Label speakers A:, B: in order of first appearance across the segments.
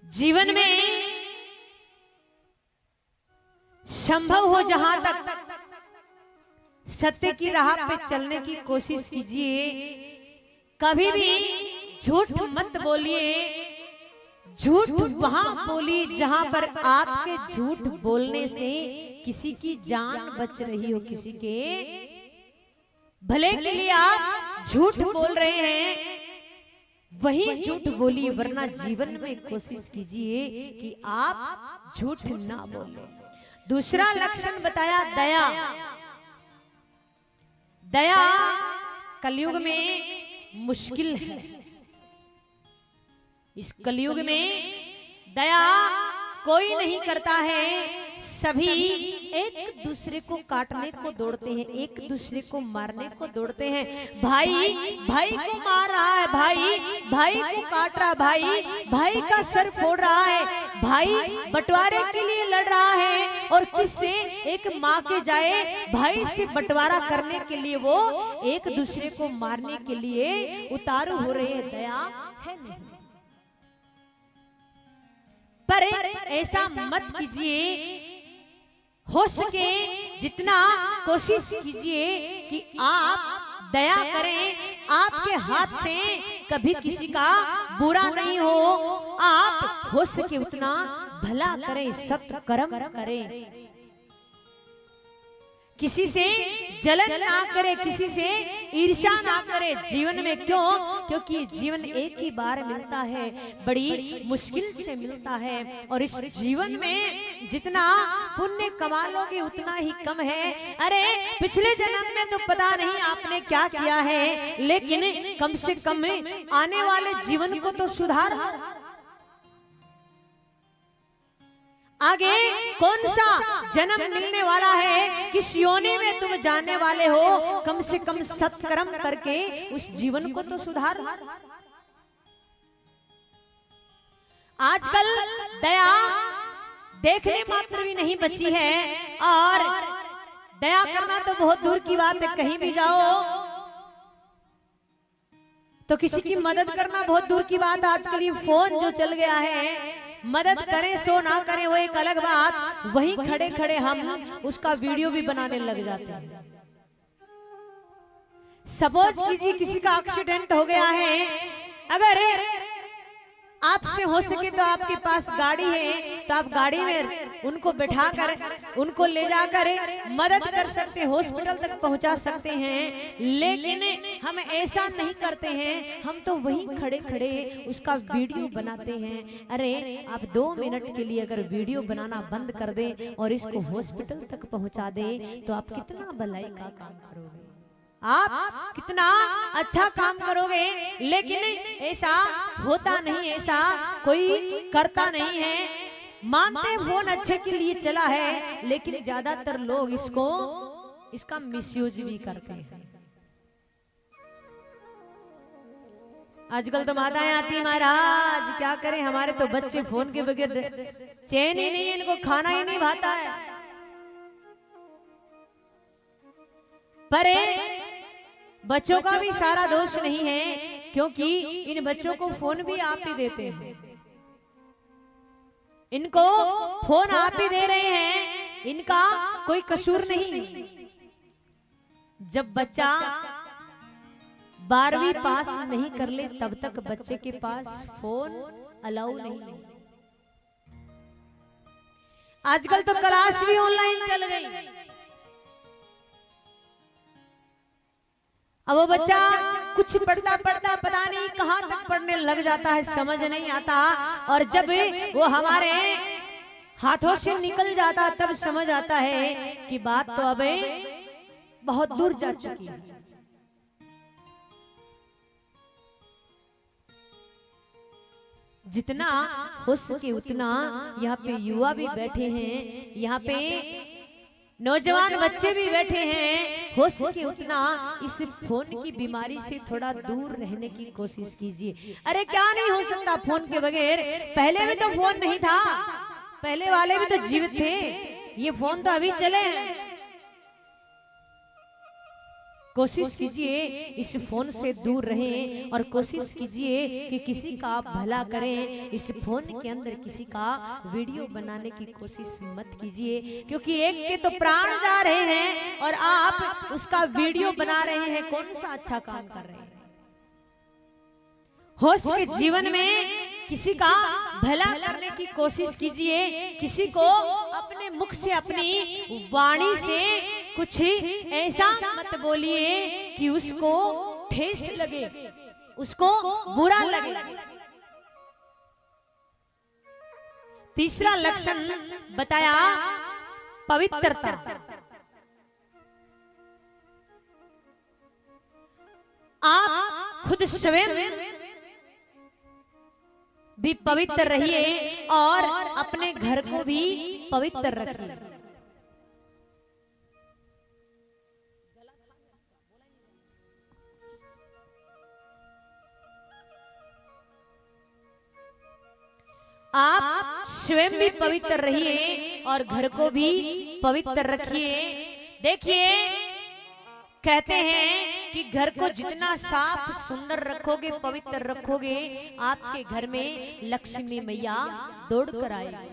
A: जीवन में संभव हो जहां तक सत्य की राह पे चलने की कोशिश कीजिए। कभी भी झूठ मत बोलिए। झूठ वहां बोलिए जहां पर आपके झूठ बोलने से किसी की जान बच रही हो, किसी के भले के लिए आप झूठ बोल रहे हैं, वही झूठ बोलिए। वरना जीवन में कोशिश कीजिए कि आप झूठ ना बोले। दूसरा लक्षण बताया दया। दया कलयुग में मुश्किल है। इस कलयुग में दया कोई नहीं करता है। सभी एक दूसरे को काटने को दौड़ते हैं, एक दूसरे को मारने को दौड़ते हैं। भाई भाई को मार रहा है, भाई भाई को काट रहा है, भाई भाई का सर फोड़ रहा है, भाई बंटवारे के लिए लड़ रहा है। और किससे? एक माँ के जाए भाई से बंटवारा करने के लिए वो एक दूसरे को मारने के लिए उतारू हो रहे हैं। दया है नहीं। पर ऐसा मत कीजिए। हो सके जितना कोशिश कीजिए कि आप दया करें। आपके हाथ से कभी किसी का बुरा नहीं हो। आप हो सके उतना भला करें, सत्य कर्म करें। किसी से जलन ना करे, किसी से ईर्ष्या ना करे जीवन में। क्यों? क्योंकि जीवन एक ही बार मिलता है, बड़ी मुश्किल से मिलता है। और इस जीवन में जितना पुण्य कमा लोगे उतना ही कम है। अरे पिछले जन्म में तो पता नहीं आपने क्या किया है, लेकिन कम से कम आने वाले जीवन को तो सुधार। आगे कौन सा जन्म मिलने वाला है, किस योनि में तुम जाने वाले हो, कम से कम सत्कर्म करके उस जीवन को तो सुधार। आजकल दया देखने मात्र भी नहीं बची है। और दया करना तो बहुत दूर की बात है। कहीं भी जाओ तो किसी की मदद करना बहुत दूर की बात। आजकल ये फोन जो चल गया है, मदद करें सो ना करें वो एक अलग बात। वहीं खड़े खड़े हम उसका वीडियो भी बनाने लग जाते हैं। सपोज कीजिए किसी का एक्सीडेंट हो गया है, अगर आपसे हो सके तो आपके पास गाड़ी है तो आप गाड़ी में उनको बैठाकर उनको ले जाकर मदद कर सकते हैं, हॉस्पिटल तक पहुंचा सकते हैं। लेकिन हम ऐसा नहीं करते हैं। हम तो वहीं खड़े खड़े उसका वीडियो बनाते हैं। अरे आप 2 मिनट के लिए अगर वीडियो बनाना बंद कर दें और इसको हॉस्पिटल तक पहुंचा दें तो आप कितना भलाई का काम करोगे, आप कितना अच्छा काम करोगे। लेकिन ऐसा होता नहीं, ऐसा कोई करता नहीं है। मानते फोन अच्छे के लिए चला है, लेकिन ज्यादातर लोग इसका मिसयूज भी करते हैं। आजकल तो माताएं आती, महाराज क्या करें, हमारे तो बच्चे फोन के बगैर चैन ही नहीं है, इनको खाना ही नहीं भाता है। पर बच्चों का भी सारा दोष नहीं है, क्योंकि इन बच्चों को फोन भी आप ही देते हैं। इनको फोन आप ही दे रहे हैं, इनका कोई कसूर नहीं। जब बच्चा 12वीं पास नहीं कर ले तब तक बच्चे के पास फोन अलाउ नहीं। आजकल तो क्लास भी ऑनलाइन चल गई। अब वो बच्चा कुछ पढ़ता पढ़ता पता नहीं कहां तक पढ़ने लग जाता है, समझ नहीं आता। और जब वो हमारे हाथों से निकल जाता तब समझ आता है कि बात तो अब बहुत दूर जा चुकी है। जितना हो सके उतना यहाँ पे युवा भी बैठे हैं, यहाँ पे नौजवान बच्चे भी बैठे हैं, हो सके उतना इस फोन की बीमारी से थोड़ा दूर रहने की कोशिश कीजिए। अरे क्या नहीं हो सकता फोन के बगैर। पहले भी तो फोन नहीं था, पहले वाले भी तो जीवित थे, ये फोन तो अभी चले हैं। कोशिश कीजिए इस फोन से दूर रहें और कोशिश कीजिए कि किसी का आप भला करें। इस फोन के अंदर किसी का वीडियो बनाने की कोशिश मत कीजिए, क्योंकि एक के तो प्राण जा रहे हैं और आप उसका वीडियो बना रहे हैं। कौन सा अच्छा काम कर रहे हैं? होश के जीवन में किसी का भला करने की कोशिश कीजिए। किसी को अपने मुख से, अपनी वाणी से कुछ ऐसा मत बोलिए कि उसको ठेस लगे, उसको बुरा लगे। तीसरा लक्षण बताया पवित्रता। आप खुद स्वयं भी पवित्र रहिए और अपने घर को भी पवित्र रखिए। आप स्वयं भी पवित्र रहिए और घर को भी पवित्र रखिए। देखिए, कहते हैं कि घर को जितना साफ सुंदर रखोगे, पवित्र रखोगे, आपके घर में लक्ष्मी मैया दौड़ कर आएगी।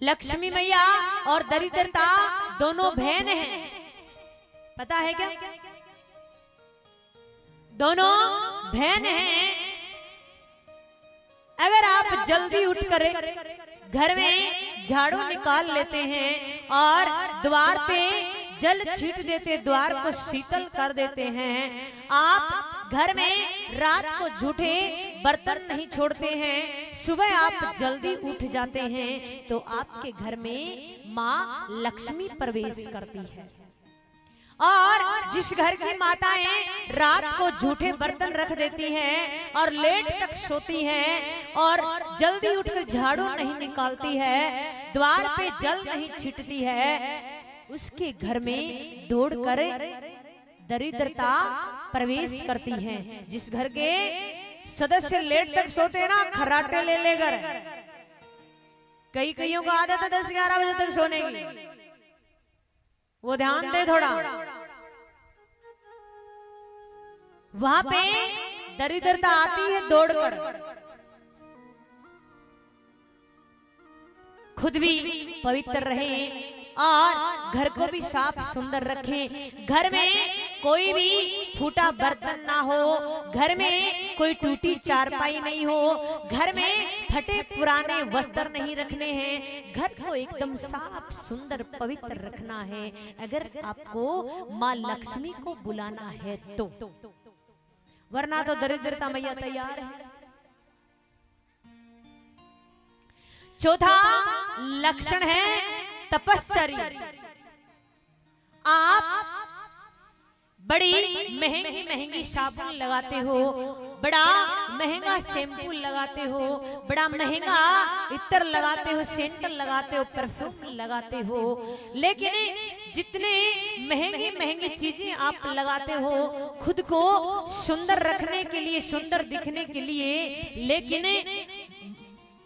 A: लक्ष्मी मैया और दरिद्रता दोनों बहन हैं, पता है क्या? दोनों बहन हैं। अगर आप जल्दी उठकर घर में झाड़ू निकाल लेते हैं और द्वार पे जल छीट देते, द्वार को शीतल कर देते हैं, आप घर में रात को झूठे बर्तन नहीं छोड़ते हैं, सुबह आप जल्दी उठ जाते हैं, तो आपके घर में माँ लक्ष्मी प्रवेश करती है। और जिस घर की माताएं रात को झूठे बर्तन रख देती हैं और लेट तक सोती हैं और जल्दी उठकर झाड़ू नहीं निकालती है, द्वार पे जल नहीं छीटती है, उसके घर में दौड़कर दरिद्रता प्रवेश करती है। जिस घर के सदस्य लेट तक सोते हैं ना, खर्राटे ले लेकर, कईयों का आदत है 10-11 बजे तक सोने की, वो ध्यान दे थोड़ा। वहां पे दरिद्रता आती है दौड़कर। खुद भी पवित्र रहें और घर को भी साफ सुंदर रखें। घर में कोई भी फूटा बर्तन ना हो, घर में कोई टूटी चारपाई नहीं हो, घर में फटे पुराने वस्त्र नहीं रखने हैं, घर को एकदम साफ सुंदर पवित्र रखना है। अगर आपको माँ लक्ष्मी को बुलाना है तो, वरना तो दरिद्रता मैया तैयार है। चौथा लक्षण है तपश्चर्या। आप बड़ी महंगी महंगी साबुन लगाते हो, बड़ा महंगा शैम्पू लगाते हो, बड़ा महंगा इत्र लगाते हो, सेंट लगाते हो, परफ्यूम लगाते हो, लेकिन जितने महंगी महंगी चीजें आप लगाते हो खुद को सुंदर रखने के लिए, सुंदर दिखने के लिए, लेकिन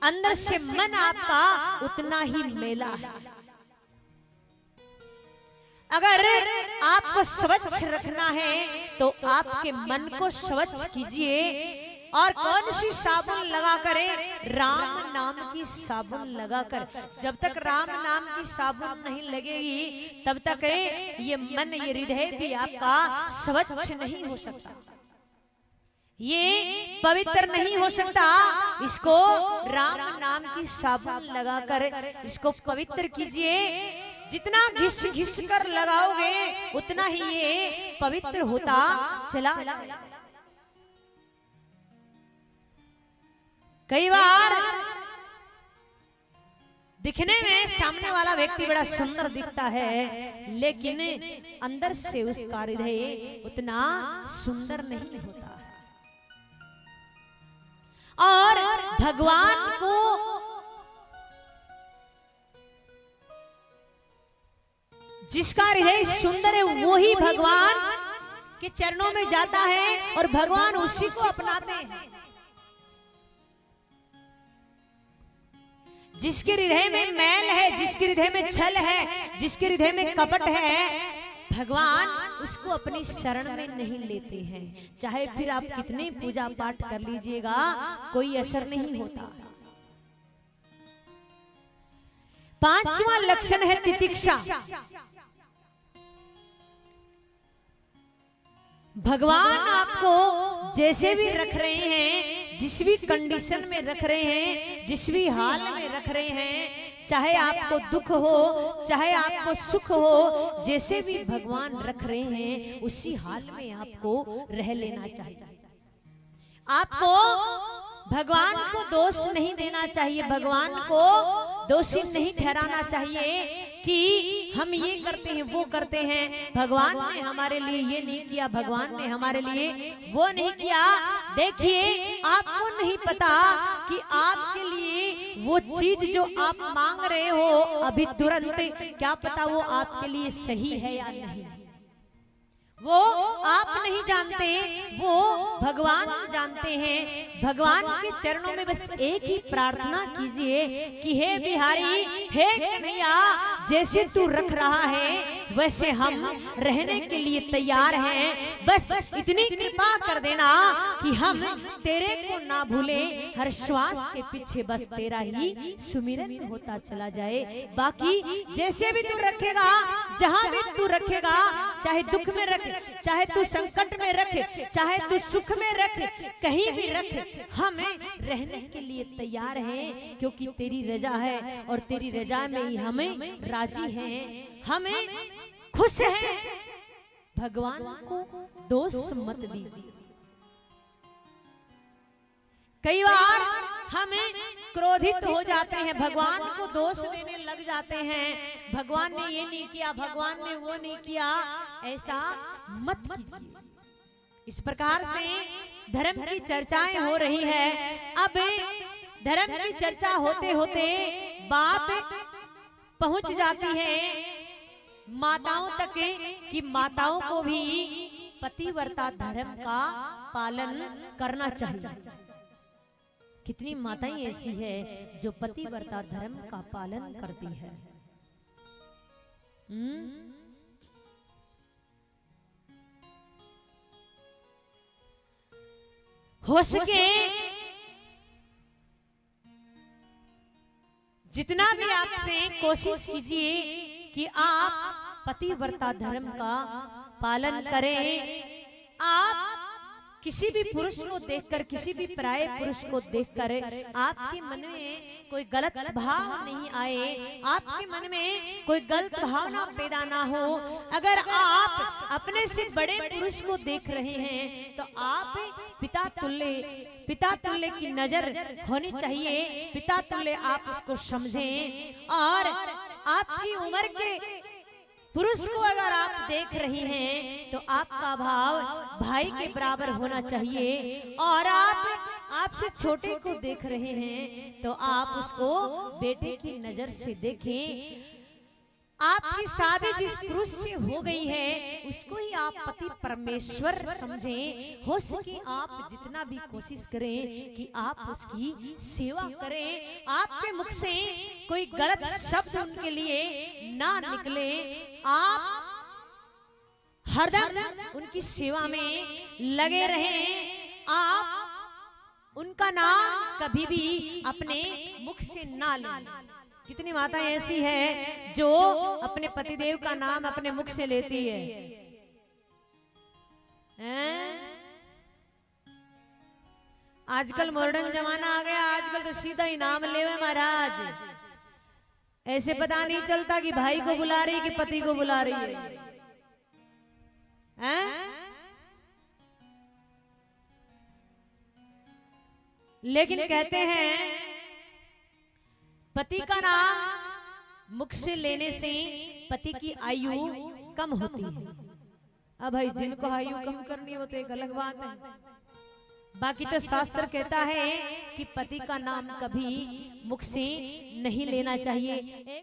A: अंदर से मन आपका उतना ही मैला है। अगर आपको स्वच्छ रखना है तो आपके मन को स्वच्छ कीजिए। और कौन सी साबुन लगा करे? राम नाम की साबुन लगाकर। जब तक राम नाम की साबुन नहीं लगेगी तब तक ये मन, ये हृदय भी आपका स्वच्छ नहीं हो सकता, ये पवित्र नहीं हो सकता। इसको राम नाम की साबुन लगाकर इसको पवित्र कीजिए। जितना घिस घिस कर लगाओगे उतना ही ये पवित्र होता चला। कई बार दिखने में सामने वाला व्यक्ति बड़ा सुंदर दिखता है, लेकिन अंदर से उसका हृदय उतना सुंदर नहीं होता है। और भगवान को जिसका हृदय सुंदर है वो ही भगवान के चरणों में जाता है और भगवान उसी को अपनाते हैं। जिसके हृदय में मैल है, जिसके हृदय में छल है, जिसके हृदय में कपट है, भगवान उसको अपनी शरण में नहीं लेते हैं। चाहे फिर आप कितने पूजा पाठ कर लीजिएगा, कोई असर नहीं होता। पांचवा लक्षण है तितिक्षा। भगवान आपको जैसे भी रख रहे हैं, जिस भी कंडीशन में रख रहे हैं, जिस भी हाल में रख रहे हैं, चाहे आपको दुख हो चाहे आपको सुख हो, जैसे भी भगवान रख रहे हैं उसी हाल में आपको रह लेना चाहिए। आपको भगवान को दोष नहीं देना चाहिए, भगवान को दोषी नहीं ठहराना चाहिए कि हम ये करते हैं वो करते हैं, भगवान ने हमारे लिए ये नहीं किया, भगवान ने हमारे लिए वो नहीं किया। देखिए, आपको नहीं पता कि आपके लिए वो चीज जो आप मांग रहे हो अभी तुरंत, क्या पता वो आपके लिए सही है या नहीं, वो आप नहीं जानते, वो भगवान जानते हैं। भगवान के चरणों में बस एक ही प्रार्थना कीजिए कि हे बिहारी, हे कन्हैया, जैसे तू रख रहा है वैसे हम रहने के लिए तैयार हैं। बस इतनी कृपा कर देना कि हम तेरे को ना भूले, हर श्वास के पीछे बस तेरा ही सुमिरन होता चला जाए। बाकी जैसे भी तू रखेगा, जहां भी तू रखेगा, चाहे दुख में रख, चाहे तू संकट में रख, चाहे तू सुख में रख, कहीं भी रख, हमें रहने के लिए तैयार हैं, क्योंकि तेरी रजा है और तेरी रजा में ही हमें राजी हैं, हमें खुश हैं। भगवान को दोष मत दीजिए। कई बार हमें क्रोधित हो जाते हैं, भगवान को दोष देने लग जाते हैं, भगवान ने ये नहीं किया, भगवान ने वो नहीं किया। ऐसा मत कीजिए। इस प्रकार से धर्म की चर्चाएं हो रही है। अब धर्म की चर्चा होते होते बात पहुंच जाती है माताओं तक कि माताओं को भी पतिव्रता धर्म का पालन करना चाहिए। कितनी माताएं ऐसी है जो पतिव्रता धर्म का पालन करती है। हो सके जितना भी आपसे कोशिश कीजिए कि आप पतिव्रता धर्म का पालन करें। आप किसी भी पुरुष को देखकर, किसी भी पराये पुरुष को देखकर आपके मन में कोई गलत भाव नहीं आए, आपके मन में कोई गलत भावना पैदा ना हो। अगर आप अपने से बड़े पुरुष को देख रहे हैं तो आप पिता तुल्य की नजर होनी चाहिए, पिता तुल्य आप उसको समझें। और आपकी उम्र के पुरुष को अगर आप देख रही हैं तो आपका भाव भाई के बराबर होना चाहिए। और आप आपसे छोटे को देख रहे हैं तो आप उसको बेटे की नजर से देखें। आपकी शादी जिस पुरुष से हो गई है उसको ही आप पति परमेश्वर समझें। हो सके आप जितना भी कोशिश करें कि आप उसकी सेवा करें, आपके मुख से कोई गलत शब्द उनके लिए ना निकले। आप हरदम उनकी सेवा में लगे रहें। आप उनका नाम कभी भी अपने मुख से ना लें। कितनी माताएं ऐसी है जो अपने पतिदेव का नाम अपने मुख से लेती है, आजकल मॉडर्न जमाना आ गया, आजकल तो सीधा ही नाम लेवे महाराज। ऐसे पता नहीं चलता कि भाई को बुला रही कि पति को बुला रही है। लेकिन कहते हैं पति का नाम मुख से लेने से पति की आयु कम होती है। अब भाई जिनको आयु कम करनी हो तो एक अलग बात है, बाकी तो शास्त्र कहता है कि पति का नाम कभी मुख से नहीं लेना चाहिए।